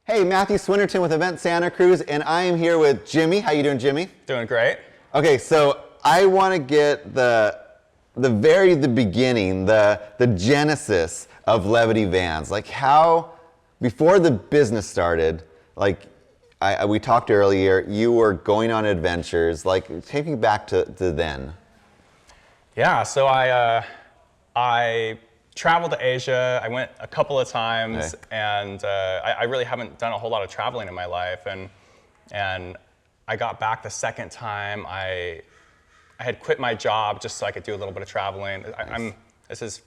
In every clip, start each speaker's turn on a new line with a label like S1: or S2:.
S1: Hey, Matthew Swinnerton with Event Santa Cruz, and I am here with Jimmy. How you doing, Jimmy?
S2: Doing great.
S1: Okay, so I want to get the beginning, the genesis of Levity Vans. Like how, before the business started, like we talked earlier, you were going on adventures. Like take me back to then.
S2: Yeah, so I traveled to Asia. I went a couple of times,
S1: Okay.
S2: and I really haven't done a whole lot of traveling in my life. And I got back the second time. I had quit my job just so I could do a little bit of traveling.
S1: Nice.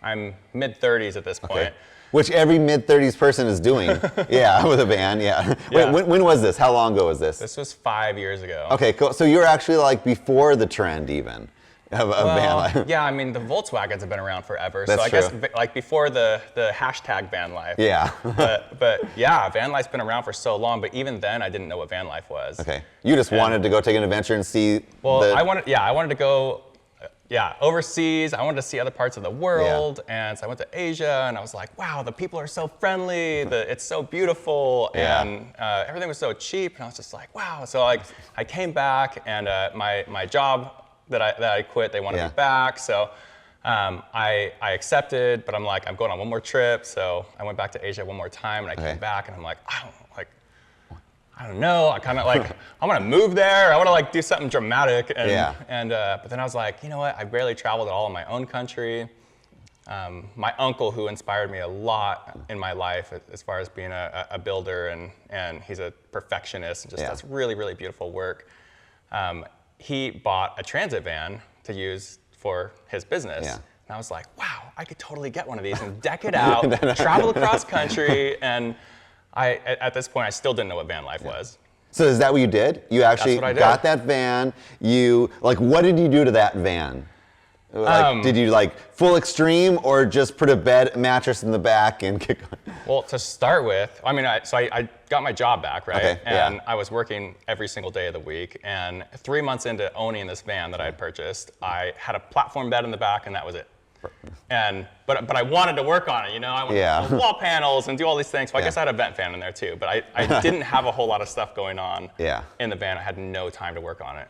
S2: I'm mid-30s at this point.
S1: Okay. Which every mid-30s person is doing. Yeah, with a van. Yeah.
S2: Yeah.
S1: Wait, when was this? How long ago was this?
S2: This was 5 years ago.
S1: Okay, cool. So you were actually like before the trend even of van life.
S2: Yeah, I mean, the Volkswagens have been around forever.
S1: That's
S2: so I
S1: true.
S2: guess like before the hashtag van life.
S1: Yeah.
S2: but yeah, van life's been around for so long, but even then I didn't know what van life was.
S1: Okay. You just wanted to go take an adventure and see.
S2: Well, I wanted to go overseas. I wanted to see other parts of the world. Yeah. And so I went to Asia and I was like, wow, the people are so friendly. It's so beautiful.
S1: Yeah.
S2: And everything was so cheap. And I was just like, wow. So like I came back and my job that I quit, they wanted me back. So I accepted, but I'm like, I'm going on one more trip. So I went back to Asia one more time and I came back and I'm like, I don't know. I kind of like, I want to move there. I want to like do something dramatic. But then I was like, you know what? I barely traveled at all in my own country. My uncle, who inspired me a lot in my life as far as being a builder, and he's a perfectionist and just does really, really beautiful work. He bought a transit van to use for his business.
S1: Yeah.
S2: And I was like, wow, I could totally get one of these and deck it out, travel across country. And at this point, I still didn't know what van life was.
S1: So is that what you did? You actually got that van. What did you do to that van? Did you like full extreme or just put a mattress in the back and kick on?
S2: Well, to start with, I mean, I got my job back, right?
S1: Okay,
S2: and I was working every single day of the week. And 3 months into owning this van that I had purchased, I had a platform bed in the back and that was it. But I wanted to work on it, you know? I wanted to build wall panels and do all these things. So I guess I had a vent fan in there too. But I didn't have a whole lot of stuff going on in the van. I had no time to work on it.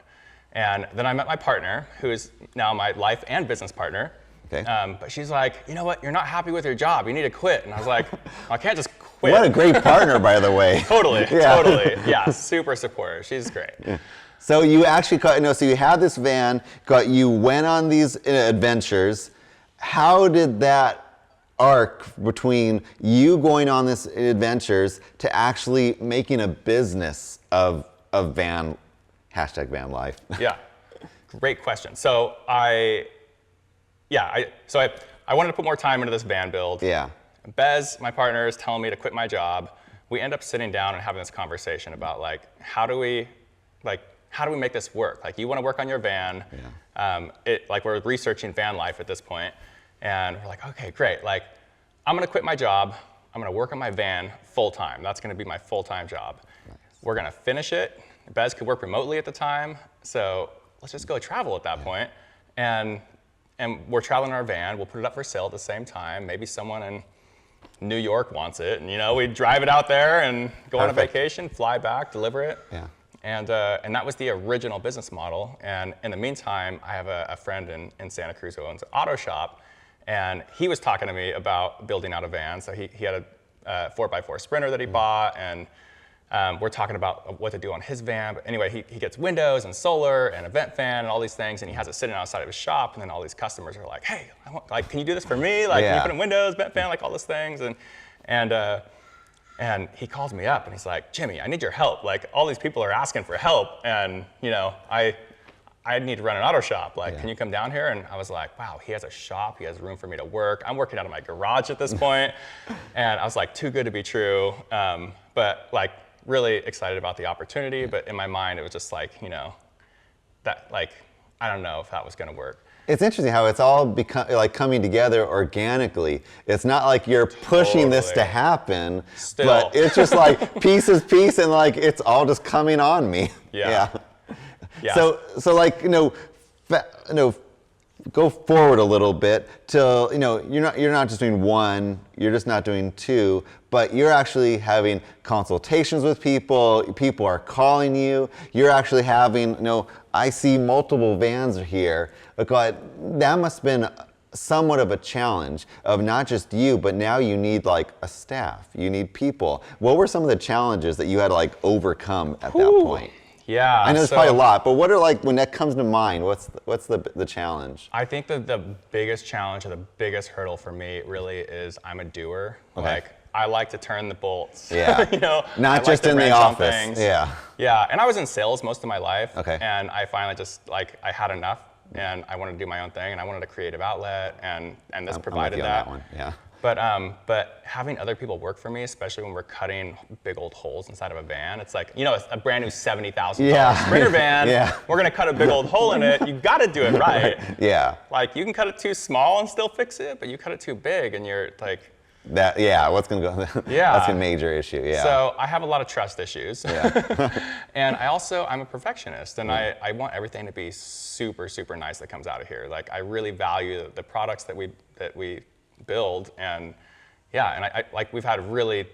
S2: And then I met my partner, who is now my life and business partner.
S1: Okay.
S2: But she's like, you know what? You're not happy with your job. You need to quit. And I was like, well, I can't just quit.
S1: What a great partner, by the way.
S2: Totally. Yeah, super supportive. She's great.
S1: Yeah. So you actually so you had this van, you went on these adventures. How did that arc between you going on these adventures to actually making a business of van, hashtag van life?
S2: Yeah, great question. So I wanted to put more time into this van build.
S1: Yeah.
S2: Bez, my partner, is telling me to quit my job. We end up sitting down and having this conversation about like, how do we make this work? Like, you want to work on your van. Yeah. We're researching van life at this point. And we're like, okay, great. Like, I'm going to quit my job. I'm going to work on my van full time. That's going to be my full-time job. Nice. We're going to finish it. Bez could work remotely at the time. So let's just go travel at that point. And we're traveling in our van. We'll put it up for sale at the same time. Maybe someone in New York wants it. And, we drive it out there and go on a vacation, fly back, deliver it.
S1: Yeah.
S2: And that was the original business model. And in the meantime, I have a friend in Santa Cruz who owns an auto shop. And he was talking to me about building out a van. So he had a 4x4 Sprinter that he bought, and we're talking about what to do on his van. But anyway, he gets windows and solar and a vent fan and all these things, and he has it sitting outside of his shop. And then all these customers are like, "Hey, can you do this for me? Like, can you put in windows, vent fan, like all those things?" And he calls me up and he's like, "Jimmy, I need your help. Like, all these people are asking for help, and I need to run an auto shop. Like, can you come down here?" And I was like, wow, he has a shop. He has room for me to work. I'm working out of my garage at this point. And I was like, too good to be true. But like, really excited about the opportunity. But in my mind, it was just like, that, like, I don't know if that was going to work.
S1: It's interesting how it's all coming together organically. It's not like you're pushing this to happen, but it's just like piece, and like it's all just coming on me.
S2: Yeah.
S1: So like, go forward a little bit till, you're not just doing one, you're just not doing two, but you're actually having consultations with people. People are calling you. You're actually having, I see multiple vans here. Because that must have been somewhat of a challenge of not just you, but now you need like a staff. You need people. What were some of the challenges that you had to like overcome at that point?
S2: Yeah,
S1: I know there's probably a lot, but what are like, when that comes to mind, what's the challenge?
S2: I think that the biggest challenge or the biggest hurdle for me really is I'm a doer.
S1: Okay.
S2: Like, I like to turn the bolts.
S1: Yeah.
S2: Not
S1: just in the office. Yeah.
S2: Yeah, and I was in sales most of my life.
S1: Okay.
S2: And I finally just I had enough, and I wanted to do my own thing, and I wanted a creative outlet, and this provided
S1: I'm with you
S2: that.
S1: on that one. Yeah.
S2: But having other people work for me, especially when we're cutting big old holes inside of a van, it's like, a brand new $70,000 Sprinter van,
S1: Yeah.
S2: we're gonna cut a big old hole in it. You gotta do it right.
S1: Yeah.
S2: Like, you can cut it too small and still fix it, but you cut it too big and you're like,
S1: What's gonna go?
S2: Yeah.
S1: That's a major issue. Yeah.
S2: So I have a lot of trust issues.
S1: Yeah.
S2: And I'm a perfectionist, and I want everything to be super, super nice that comes out of here. Like, I really value the products that we build, and we've had really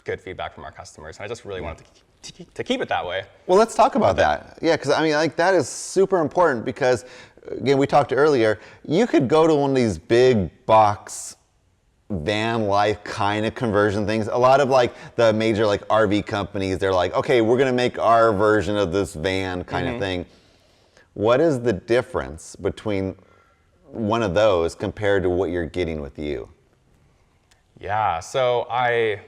S2: good feedback from our customers, and I just really wanted to keep it that way.
S1: Well, let's talk about that. Yeah, because that is super important because, again, we talked earlier, you could go to one of these big box van life kind of conversion things. A lot of like the major like RV companies, they're like, okay, we're gonna make our version of this van kind of thing. What is the difference between one of those compared to what you're getting with you?
S2: Yeah, so I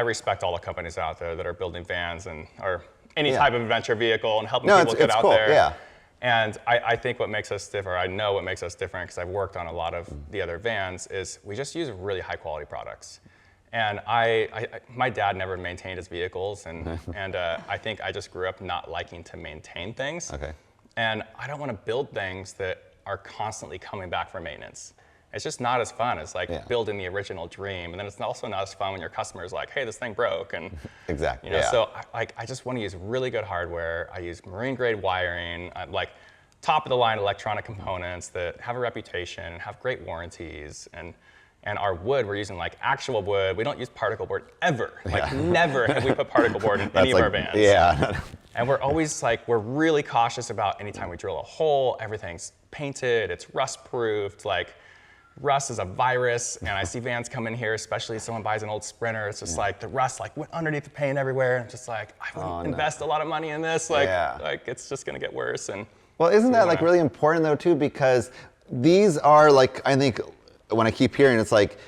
S2: respect all the companies out there that are building vans or any type of adventure vehicle and helping people get out
S1: cool.
S2: there.
S1: Yeah.
S2: And I think what makes us different, I know what makes us different because I've worked on a lot of the other vans, is we just use really high quality products. And my dad never maintained his vehicles, and I think I just grew up not liking to maintain things.
S1: Okay.
S2: And I don't want to build things that are constantly coming back for maintenance. It's just not as fun as building the original dream. And then it's also not as fun when your customer is like, hey, this thing broke. And
S1: exactly.
S2: So I just want to use really good hardware. I use marine grade wiring, like top of the line electronic components that have a reputation and have great warranties. And our wood, we're using like actual wood. We don't use particle board ever. Like never have we put particle board in any of our vans.
S1: Yeah.
S2: And we're always we're really cautious about anytime we drill a hole, everything's painted, it's rust proofed. Like, rust is a virus, and I see vans come in here, especially if someone buys an old Sprinter, it's just like the rust went underneath the paint everywhere, and just like, I wouldn't invest a lot of money in this, it's just gonna get worse. And
S1: well, isn't that really important though too, because these are I think when I keep hearing, it's like,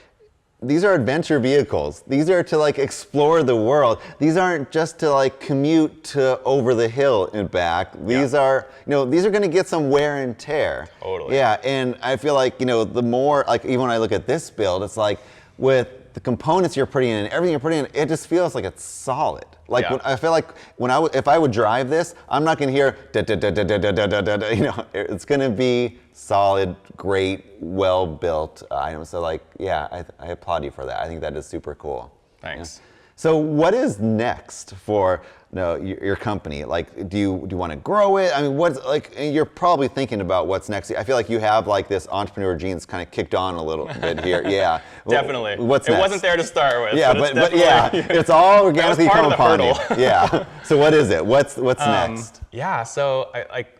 S1: these are adventure vehicles. These are to explore the world. These aren't just to commute to over the hill and back. These are, these are going to get some wear and tear.
S2: Totally.
S1: Yeah, and I feel like, the more, even when I look at this build, it's like with the components you're putting in and everything you're putting in, it just feels like it's solid. When, I feel like if I would drive this, I'm not going to hear da da da da da da da da da. It's going to be solid, great, well-built items. So I applaud you for that. I think that is super cool.
S2: Thanks.
S1: Yeah. So what is next for your company? Do you want to grow it? I mean, what's you're probably thinking about what's next. I feel like you have this entrepreneur genes kind of kicked on a little bit here. Yeah.
S2: Definitely.
S1: What's next?
S2: It wasn't there to start with.
S1: Yeah, but it's all organically come upon you.
S2: Hurdle.
S1: Yeah. So what is it? What's next?
S2: Yeah. So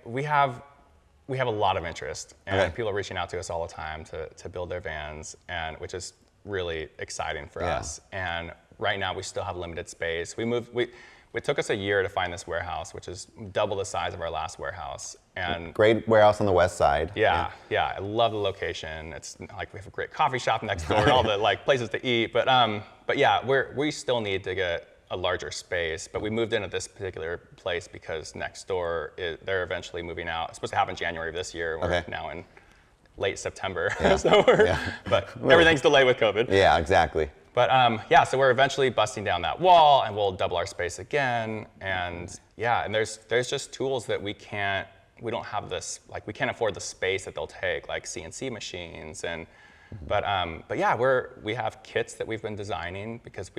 S2: we have a lot of interest, and people are reaching out to us all the time to build their vans, and which is really exciting for us. And right now we still have limited space. It took us a year to find this warehouse, which is double the size of our last warehouse. And
S1: great warehouse on the west side.
S2: Yeah. I love the location. It's we have a great coffee shop next door and all the places to eat. But yeah, we still need to get a larger space. But we moved into this particular place because next door they're eventually moving out. It's supposed to happen January of this year. We're now in late September.
S1: Yeah.
S2: But everything's delayed with COVID.
S1: Yeah, exactly.
S2: But so we're eventually busting down that wall, and we'll double our space again. And and there's just tools that we don't have this, we can't afford the space that they'll take, like CNC machines and But yeah, we have kits that we've been designing because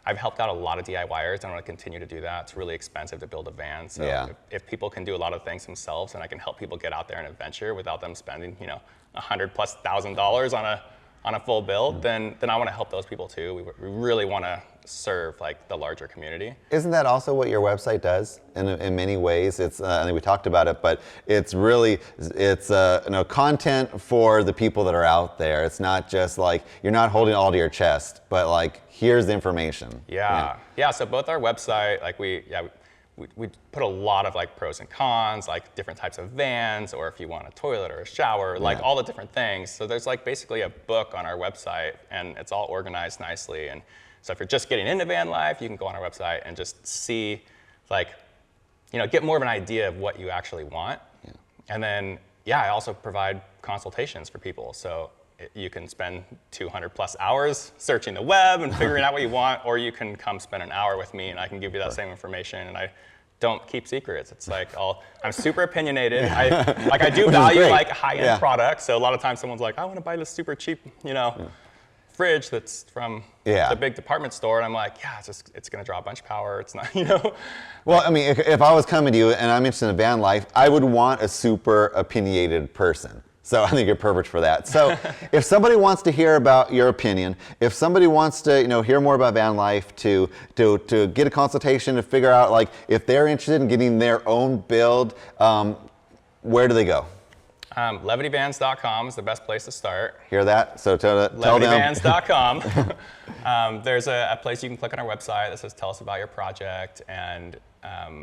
S2: I've helped out a lot of DIYers and I want to continue to do that. It's really expensive to build a van. So if people can do a lot of things themselves and I can help people get out there and adventure without them spending, $100,000+ on a full build, then I want to help those people too. We really want to serve like the larger community.
S1: Isn't that also what your website does in many ways? It's I think we talked about it, but it's really content for the people that are out there. It's not just like you're not holding it all to your chest, but like here's the information.
S2: Yeah. So both our website, like we put a lot of like pros and cons, like different types of vans, or if you want a toilet or a shower, like all the different things. So there's like basically a book on our website and it's all organized nicely. And so if you're just getting into van life, you can go on our website and just see get more of an idea of what you actually want. Yeah. And then, I also provide consultations for people. So you can spend 200+ hours searching the web and figuring out what you want, or you can come spend an hour with me and I can give you that same information. And I don't keep secrets. It's like I'm super opinionated. I do value like high-end products. So a lot of times someone's like, I want to buy this super cheap, fridge that's from the big department store, and I'm like, it's going to draw a bunch of power. It's not,
S1: Well, I mean, if I was coming to you and I'm interested in van life, I would want a super opinionated person. So I think you're perfect for that. So if somebody wants to hear about your opinion, if somebody wants to hear more about van life, to get a consultation to figure out like if they're interested in getting their own build, where do they go?
S2: LevityVans.com is the best place to start.
S1: Hear that? So tell them.
S2: LevityVans.com. There's a place you can click on our website that says tell us about your project, and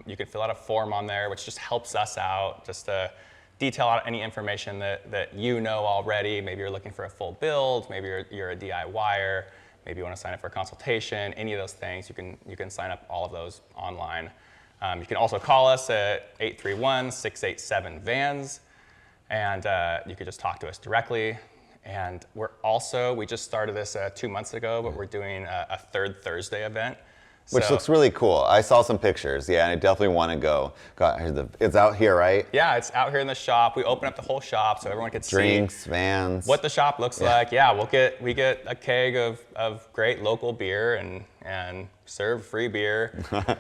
S2: you can fill out a form on there, which just helps us out, just to detail out any information that you know already. Maybe you're looking for a full build, maybe you're a DIYer, maybe you want to sign up for a consultation, any of those things, you can sign up all of those online. You can also call us at 831-687-VANS, and you could just talk to us directly. And we just started this 2 months ago, but we're doing a third Thursday event.
S1: Which looks really cool. I saw some pictures, and I definitely want to go. It's out here, right?
S2: Yeah, it's out here in the shop. We open up the whole shop so everyone can
S1: Drinks,
S2: see
S1: vans,
S2: what the shop looks like. Yeah, we get a keg of great local beer and serve free beer.
S1: What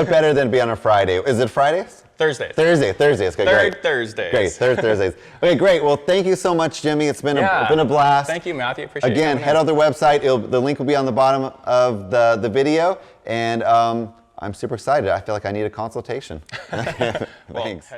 S1: better than be on a Friday? Is it Fridays?
S2: Thursdays.
S1: Thursdays. Okay, great.
S2: Thursdays.
S1: Great. Third Thursdays. Okay, great. Well, thank you so much, Jimmy. It's been a blast.
S2: Thank you, Matthew. Appreciate it.
S1: Again, head on their website. The link will be on the bottom of the video, and I'm super excited. I feel like I need a consultation. Thanks.